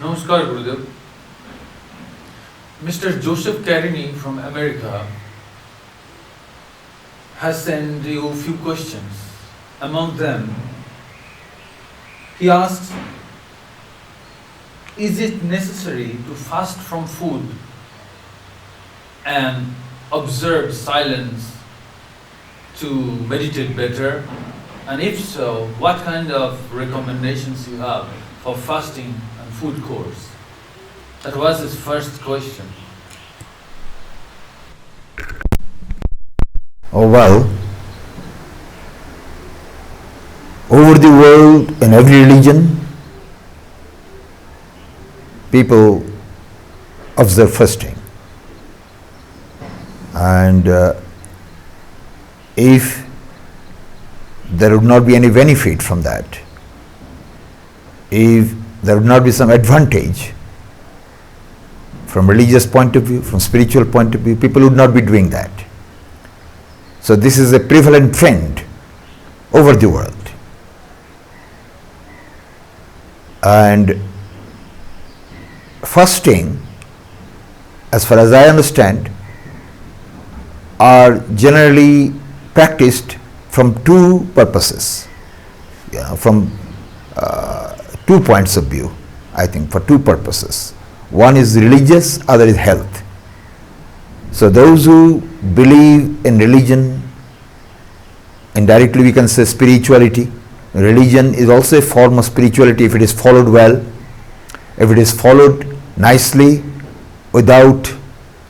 Namaskar, Gurudev. Mr. Joseph Carini from America has sent you a few questions. Among them, he asks, is it necessary to fast from food and observe silence to meditate better? And if so, what kind of recommendations you have for fasting and food course? That was his first question. Oh well, over the world, in every religion, people observe fasting. And if there would not be any benefit from that, if there would not be some advantage from religious point of view, from spiritual point of view, people would not be doing that. So this is a prevalent trend over the world. And fasting, as far as I understand, are generally practiced from two purposes, from 2 points of view, I think, for two purposes. One is religious, other is health. So those who believe in religion, indirectly we can say spirituality. Religion is also a form of spirituality if it is followed well, if it is followed nicely, without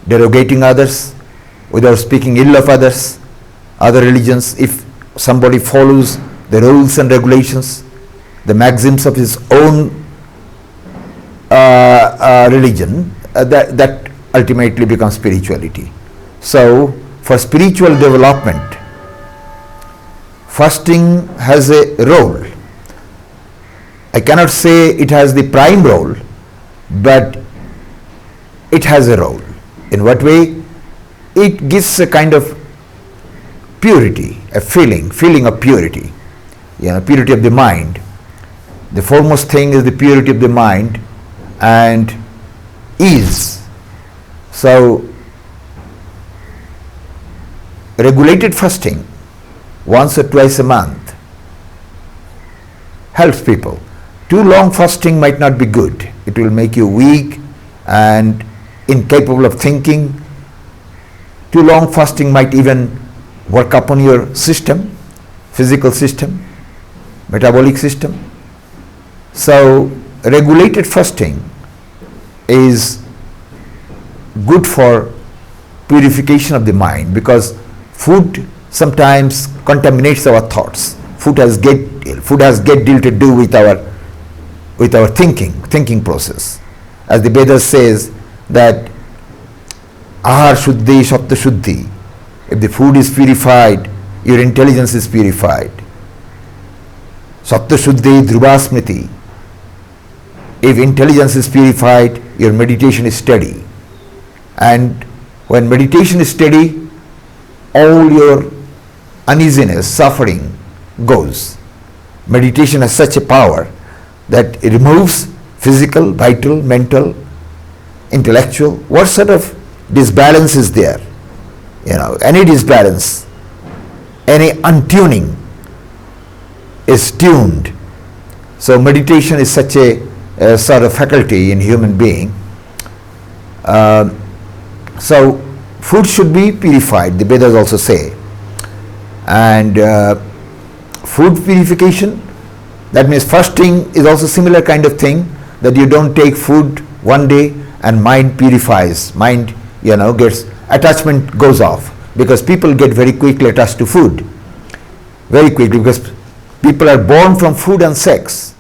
derogating others, without speaking ill of others, other religions. If somebody follows the rules and regulations, the maxims of his own religion, that ultimately becomes spirituality. So for spiritual development, fasting has a role. I cannot say it has the prime role, but it has a role. In what way? It gives a kind of purity, a feeling of purity, purity of the mind. The foremost thing is the purity of the mind and ease. So regulated fasting once or twice a month helps people. Too long fasting might not be good. It will make you weak and incapable of thinking. Too long fasting might even work upon your system, physical system, metabolic system. So regulated fasting is good for purification of the mind, because food sometimes contaminates our thoughts. Food has great deal to do with our thinking process. As the Vedas says that ahar shuddhi sattva shuddhi. If the food is purified, your intelligence is purified. Sattva shuddhi dhruvasmriti. If intelligence is purified, your meditation is steady. And when meditation is steady, all your uneasiness, suffering goes. Meditation has such a power that it removes physical, vital, mental, intellectual. What sort of disbalance is there? Any disbalance, any untuning is tuned. So meditation is such a sort of faculty in human being. So food should be purified, the Vedas also say. And food purification, that means fasting is also similar kind of thing, that you don't take food one day and mind purifies. Mind, gets, attachment goes off, because people get very quickly attached to food. Very quickly, because people are born from food and sex.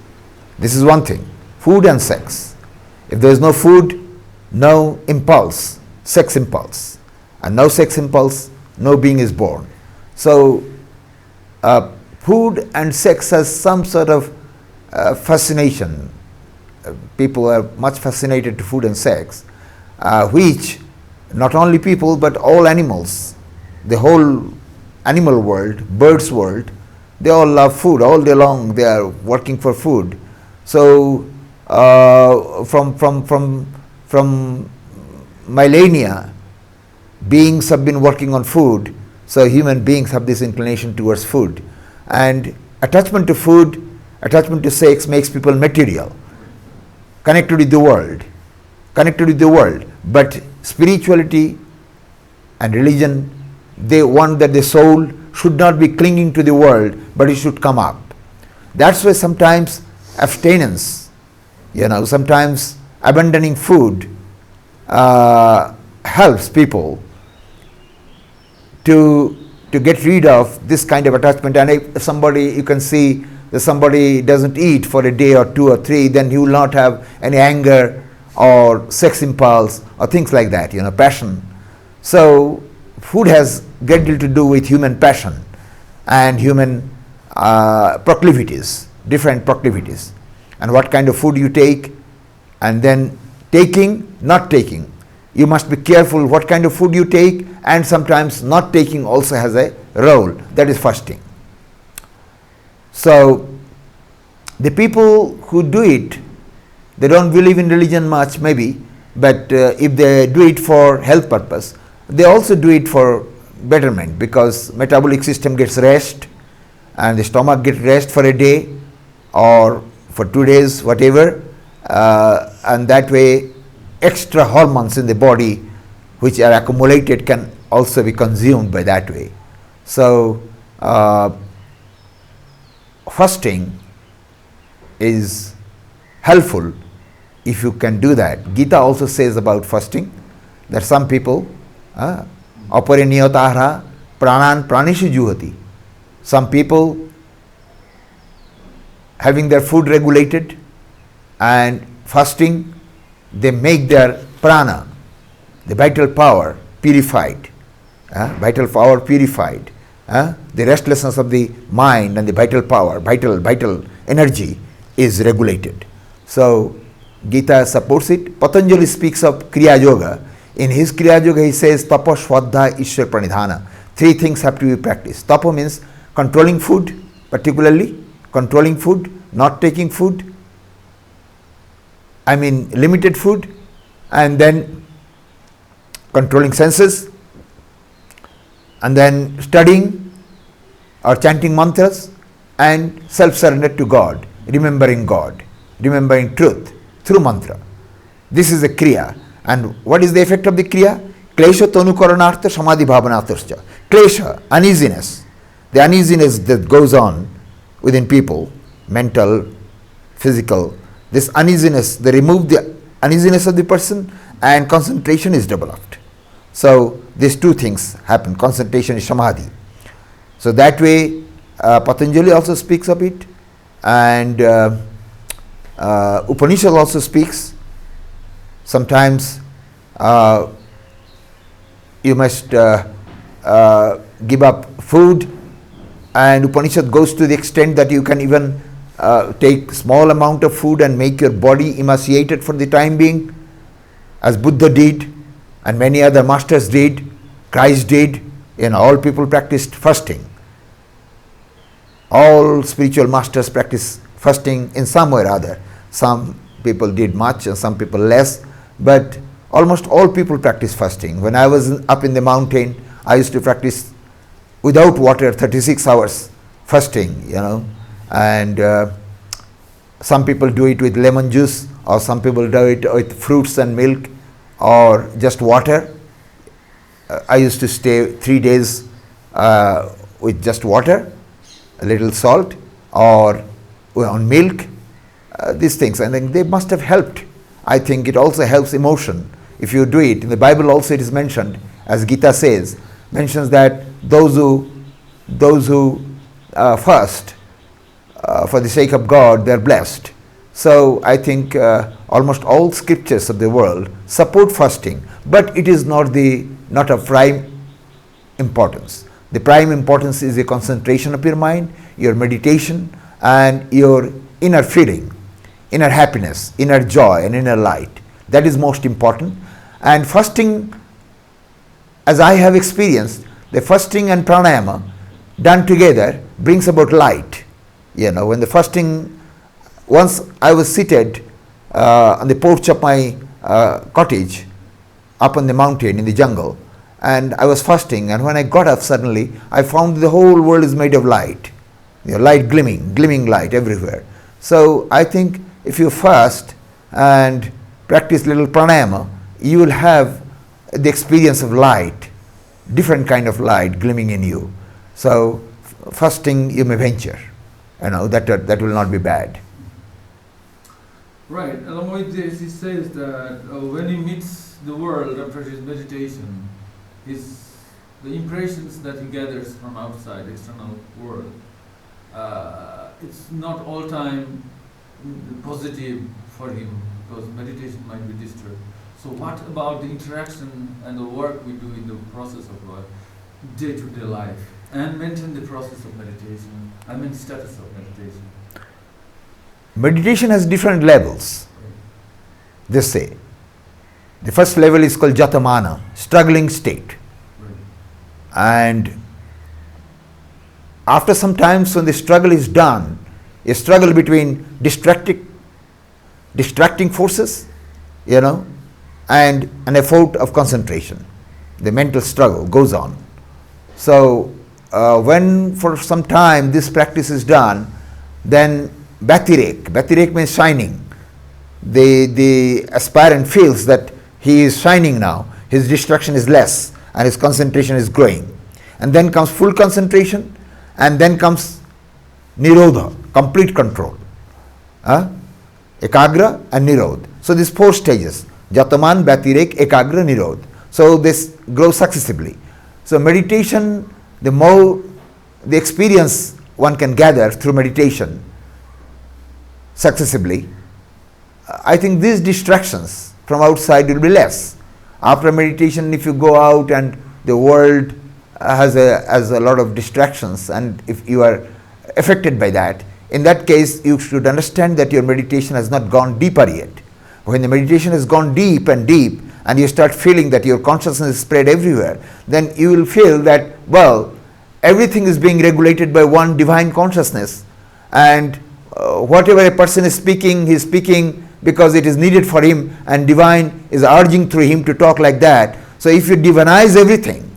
This is one thing. Food and sex. If there is no food, no impulse, sex impulse. And no sex impulse, no being is born. So food and sex has some sort of fascination. People are much fascinated to food and sex, which not only people but all animals, the whole animal world, birds world, they all love food. All day long they are working for food. So from millennia, beings have been working on food, so human beings have this inclination towards food. And attachment to food, attachment to sex makes people material, connected with the world, But spirituality and religion, they want that the soul should not be clinging to the world, but it should come up. That's why sometimes abstinence, sometimes abandoning food helps people to get rid of this kind of attachment. And if somebody, you can see that somebody doesn't eat for a day or 2 or 3, then he will not have any anger or sex impulse or things like that, passion. So food has great deal to do with human passion and human proclivities, different proclivities, and what kind of food you take, and then taking, not taking. You must be careful what kind of food you take, and sometimes not taking also has a role, that is fasting. So the people who do it, they don't believe in religion much maybe, but if they do it for health purpose, they also do it for betterment, because metabolic system gets rest and the stomach gets rest for a day or for 2 days, whatever, and that way extra hormones in the body which are accumulated can also be consumed by that way. So fasting is helpful if you can do that. Gita also says about fasting that some people apariniyatahara pranan pranishu juhati. Some people having their food regulated and fasting, they make their prana, the vital power, purified. The restlessness of the mind and the vital power, vital energy is regulated. So Gita supports it. Patanjali speaks of Kriya Yoga. In his Kriya Yoga, he says Tapa, Shraddha, Ishwar Pranidhana. 3 things have to be practiced. Tapa means controlling food, particularly controlling food, not taking food, limited food, and then controlling senses, and then studying or chanting mantras, and self-surrender to God, remembering truth through mantra. This is the Kriya. And what is the effect of the Kriya? Klesha tanukaranartha samadhi bhavanarthascha. Klesha, uneasiness. The uneasiness that goes on within people, mental, physical, this uneasiness, they remove the uneasiness of the person and concentration is developed. So these 2 things happen. Concentration is samadhi. So that way Patanjali also speaks of it, and Upanishad also speaks. Sometimes you must give up food, and Upanishad goes to the extent that you can even take small amount of food and make your body emaciated for the time being, as Buddha did and many other masters did, Christ did. All people practiced fasting. All spiritual masters practice fasting in some way or other. Some people did much and some people less, but almost all people practice fasting. When I was up in the mountain, I used to practice without water 36 hours fasting, and some people do it with lemon juice, or some people do it with fruits and milk, or just water. I used to stay 3 days with just water, a little salt, or on milk, these things, and then they must have helped. I think it also helps emotion. If you do it, in the Bible also it is mentioned, as Gita says, mentions that those who fast for the sake of God, they are blessed. So I think almost all scriptures of the world support fasting, but it is not of prime importance. The prime importance is the concentration of your mind, your meditation, and your inner feeling, inner happiness, inner joy, and inner light. That is most important. And fasting, as I have experienced, the fasting and pranayama done together brings about light. When the fasting, once I was seated on the porch of my cottage up on the mountain in the jungle, and I was fasting, and when I got up suddenly, I found the whole world is made of light. Light gleaming light everywhere. So I think if you fast and practice little pranayama, you will have the experience of light, different kind of light gleaming in you. So fasting you may venture, that will not be bad. Right. Along with this, he says that when he meets the world after his meditation, the impressions that he gathers from outside, external world, it's not all time positive for him, because meditation might be disturbed. So what about the interaction and the work we do in the process of life, day-to-day life, and maintain the process of meditation, status of meditation? Meditation has different levels, they say. The first level is called jatamana, struggling state. And after some time, when the struggle is done, a struggle between distracting forces, and an effort of concentration. The mental struggle goes on. So when for some time this practice is done, then Bhatirek means shining. The aspirant feels that he is shining now, his distraction is less and his concentration is growing. And then comes full concentration, and then comes Nirodha, complete control. Ekagra and Nirodha. So these 4 stages, Jataman, Bhatirek, Ekagra, Nirodha. So this grows successively. So meditation, the more the experience one can gather through meditation successively, I think these distractions from outside will be less. After meditation, if you go out and the world has a lot of distractions, and if you are affected by that, in that case you should understand that your meditation has not gone deeper yet. When the meditation has gone deep and you start feeling that your consciousness is spread everywhere, then you will feel that, well, everything is being regulated by one divine consciousness, and whatever a person is speaking, he is speaking because it is needed for him, and divine is urging through him to talk like that. So if you divinize everything,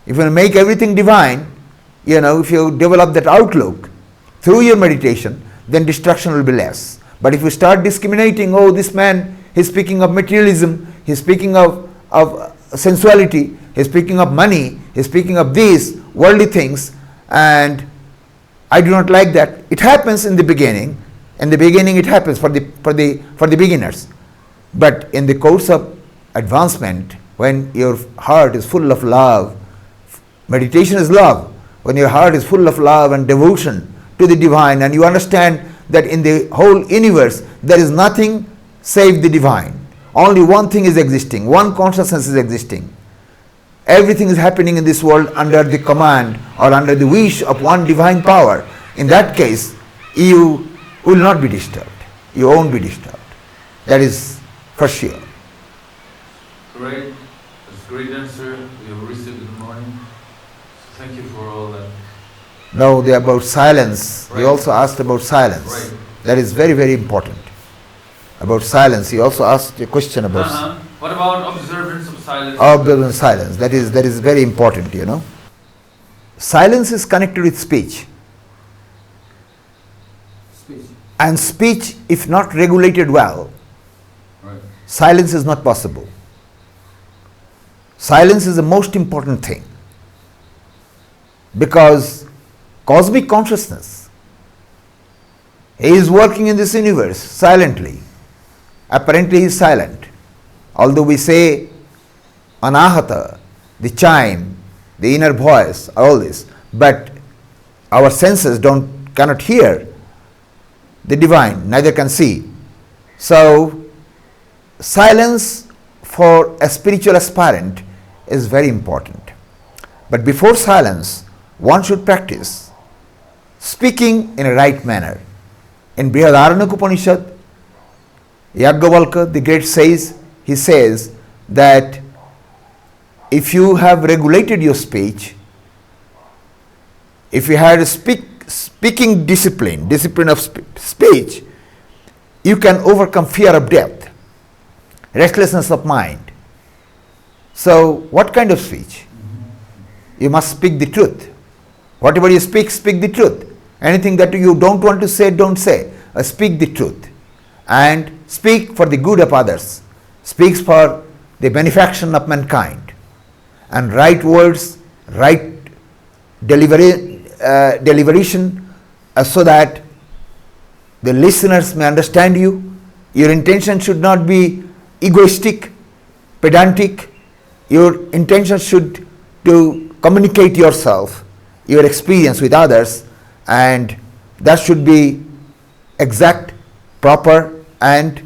if you make everything divine, if you develop that outlook through your meditation, then distraction will be less. But if you start discriminating, oh, this man is speaking of materialism, he's speaking of sensuality, he's speaking of money, he's speaking of these worldly things, and I do not like that. It happens in the beginning. In the beginning it happens for the beginners. But in the course of advancement, when your heart is full of love, meditation is love. When your heart is full of love and devotion to the divine, and you understand that in the whole universe there is nothing save the divine. Only one thing is existing, one consciousness is existing. Everything is happening in this world under the command or under the wish of one divine power. In that case, you will not be disturbed. You won't be disturbed. That is for sure. Great. That's a great answer we have received in the morning. Thank you for all that. Now about silence. Right. You also asked about silence. Right. That is very, very important. About silence. You also asked a question about What about observance of silence? observance silence. That is very important, Silence is connected with speech. Speech. And speech, if not regulated well, Right. silence is not possible. Silence is the most important thing. Because cosmic consciousness, he is working in this universe silently. Apparently he is silent. Although we say anahata, the chime, the inner voice, all this, but our senses cannot hear the divine, neither can see. So silence for a spiritual aspirant is very important. But before silence, one should practice speaking in a right manner. In Brihadaranyaka Upanishad, Yajnavalkya the great he says that if you have regulated your speech, if you had a speaking discipline of speech, you can overcome fear of death, restlessness of mind. So, what kind of speech? You must speak the truth. Whatever you speak, speak the truth. Anything that you don't want to say, don't say. Speak the truth. And speak for the good of others. Speak for the benefaction of mankind. And right words, right deliberation, so that the listeners may understand you. Your intention should not be egoistic, pedantic. Your intention should to communicate yourself, your experience with others, and that should be exact, proper, and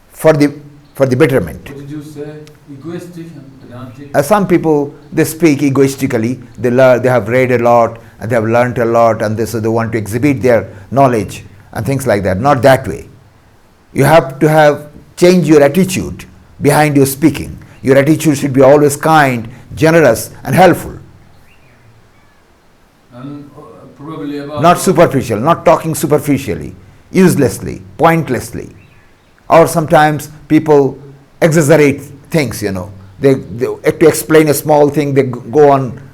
for the betterment. What did you say? Egoistic and pedantic? Some people, they speak egoistically. They have read a lot and they have learnt a lot, and so they want to exhibit their knowledge and things like that. Not that way. You have to change your attitude behind your speaking. Your attitude should be always kind, generous, and helpful. And probably about Not superficial, not talking superficially, uselessly, pointlessly. Or sometimes people exaggerate things, They to explain a small thing, they go on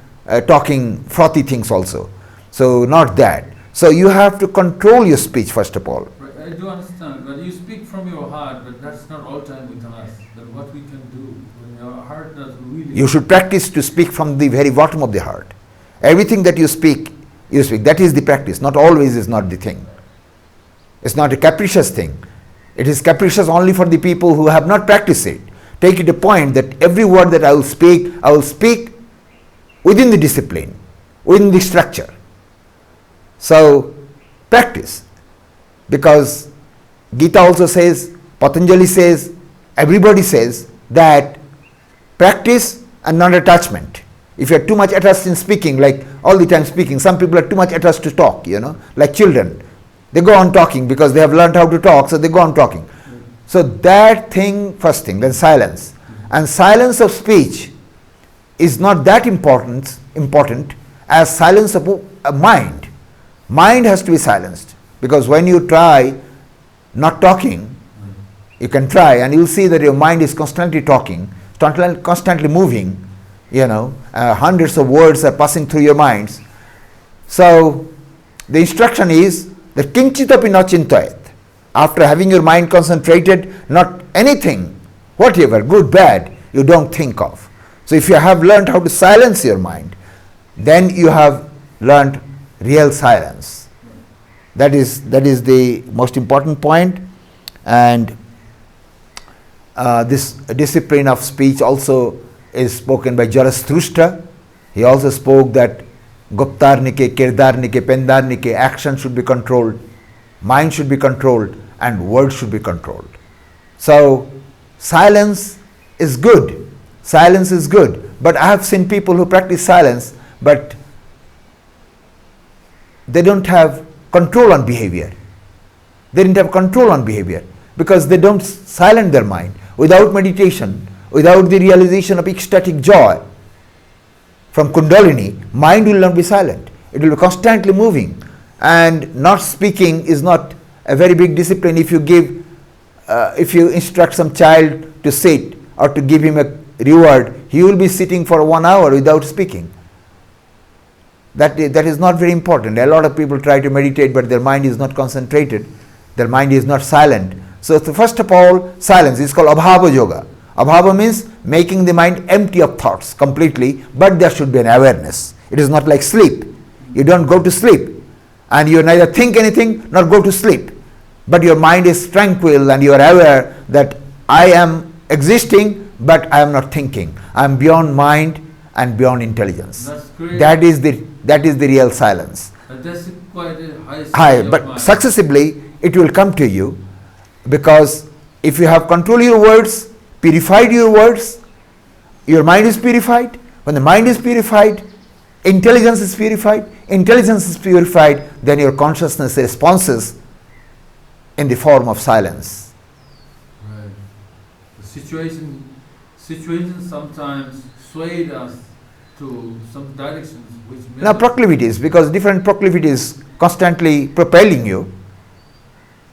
talking frothy things also. So not that. So you have to control your speech first of all. I do understand, but you speak from your heart, but that's not all time with us. But what we can do when your heart does really... You should practice to speak from the very bottom of the heart. Everything that you speak. That is the practice. Not always is not the thing. It's not a capricious thing. It is capricious only for the people who have not practiced it. Take it a point that every word that I will speak within the discipline, within the structure. So, practice. Because Gita also says, Patanjali says, everybody says that practice and non-attachment. If you are too much attached in speaking, like all the time speaking, some people are too much attached to talk, like children. They go on talking because they have learned how to talk, so they go on talking. So that thing, first thing, then silence. And silence of speech is not that important as silence of a mind. Mind has to be silenced, because when you try not talking, you can try and you will see that your mind is constantly talking, constantly moving, hundreds of words are passing through your minds. So the instruction is that kinchitapi na chintayat. After having your mind concentrated, not anything, whatever, good, bad, you don't think of. So if you have learned how to silence your mind, then you have learned real silence. That is the most important point. And this discipline of speech also is spoken by Zarathustra. He also spoke that Guptarnike, Kirdarnike, Pendarnike, action should be controlled, mind should be controlled, and words should be controlled. So silence is good. Silence is good. But I have seen people who practice silence, but they don't have control on behavior. They didn't have control on behavior because they don't silence their mind. Without meditation, without the realization of ecstatic joy from Kundalini, mind will not be silent. It will be constantly moving. And not speaking is not a very big discipline. If you instruct some child to sit or to give him a reward, he will be sitting for 1 hour without speaking. That is not very important. A lot of people try to meditate, but their mind is not concentrated. Their mind is not silent. So first of all, silence is called abhava yoga. Abhava means making the mind empty of thoughts completely, but there should be an awareness. It is not like sleep. You don't go to sleep and you neither think anything nor go to sleep. But your mind is tranquil and you are aware that I am existing, but I am not thinking. I am beyond mind and beyond intelligence. That's great. That is the real silence. That's quite a high stage High, of but mind. successively it will come to you, because if you have control your words, purified your words, your mind is purified. When the mind is purified, intelligence is purified. Intelligence is purified, then your consciousness responses in the form of silence. Right. The situations sometimes swayed us to some directions which may Now proclivities, because different proclivities constantly propelling you.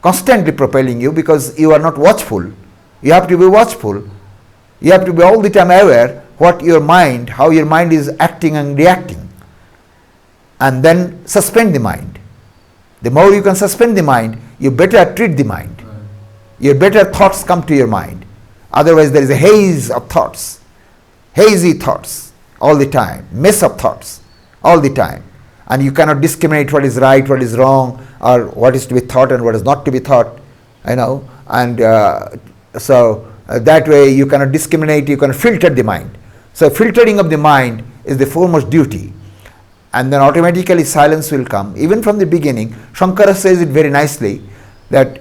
constantly propelling you because you are not watchful. You have to be watchful. You have to be all the time aware how your mind is acting and reacting. And then suspend the mind. The more you can suspend the mind, you better treat the mind. Right. Your better thoughts come to your mind. Otherwise there is a haze of thoughts, hazy thoughts all the time, mess of thoughts all the time. And you cannot discriminate what is right, what is wrong, or what is to be thought and what is not to be thought, and that way you cannot discriminate, you cannot filter the mind. So filtering of the mind is the foremost duty. And then automatically silence will come. Even from the beginning, Shankara says it very nicely that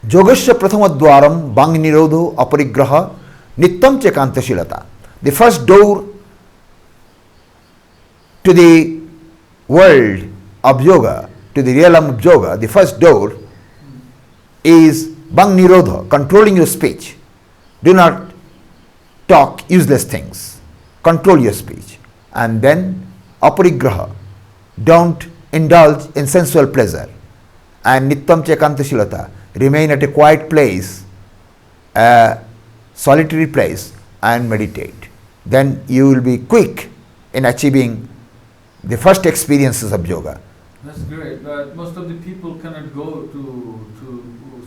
Yogasya Prathamadwaram Bang Nirodho Aparigraha Nittam Chekantashilata. The first door to the world of yoga, to the realm of yoga, the first door is Bang Nirodha, controlling your speech. Do not talk useless things. Control your speech. And then aparigraha, don't indulge in sensual pleasure. And nittam chekantashilata, remain at a quiet place, a solitary place, and meditate. Then you will be quick in achieving the first experiences of yoga. That's great, but most of the people cannot go to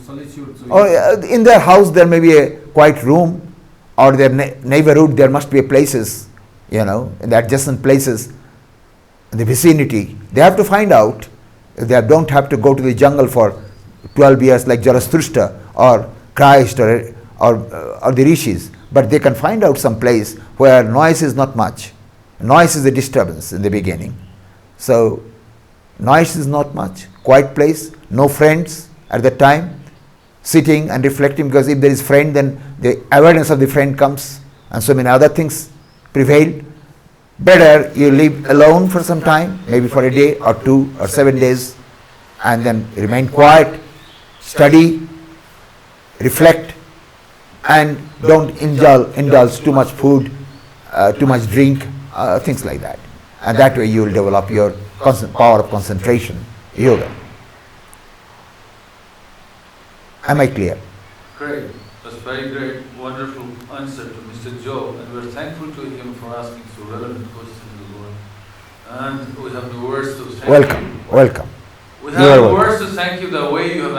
solitude. So In their house there may be a quiet room, or their neighborhood there must be places, in the adjacent places, in the vicinity. They have to find out. They don't have to go to the jungle for 12 years like Zarathustra or Christ or the rishis, but they can find out some place where noise is not much. Noise is a disturbance in the beginning. So noise is not much. Quiet place, no friends at the time, sitting and reflecting, because if there is friend, then the awareness of the friend comes and so many other things prevail. Better you live alone for some time, maybe for a day or 2 or 7 days, and then remain quiet, study, reflect, and don't indulge too much food, too much drink, things like that. And that way you will develop your power of concentration, yoga. Am I clear? great. That's very great, wonderful answer to Mr. Joe, and we're thankful to him for asking so relevant questions as well. And we have no words to thank you. Welcome. We You are have no welcome. words to thank you the way you have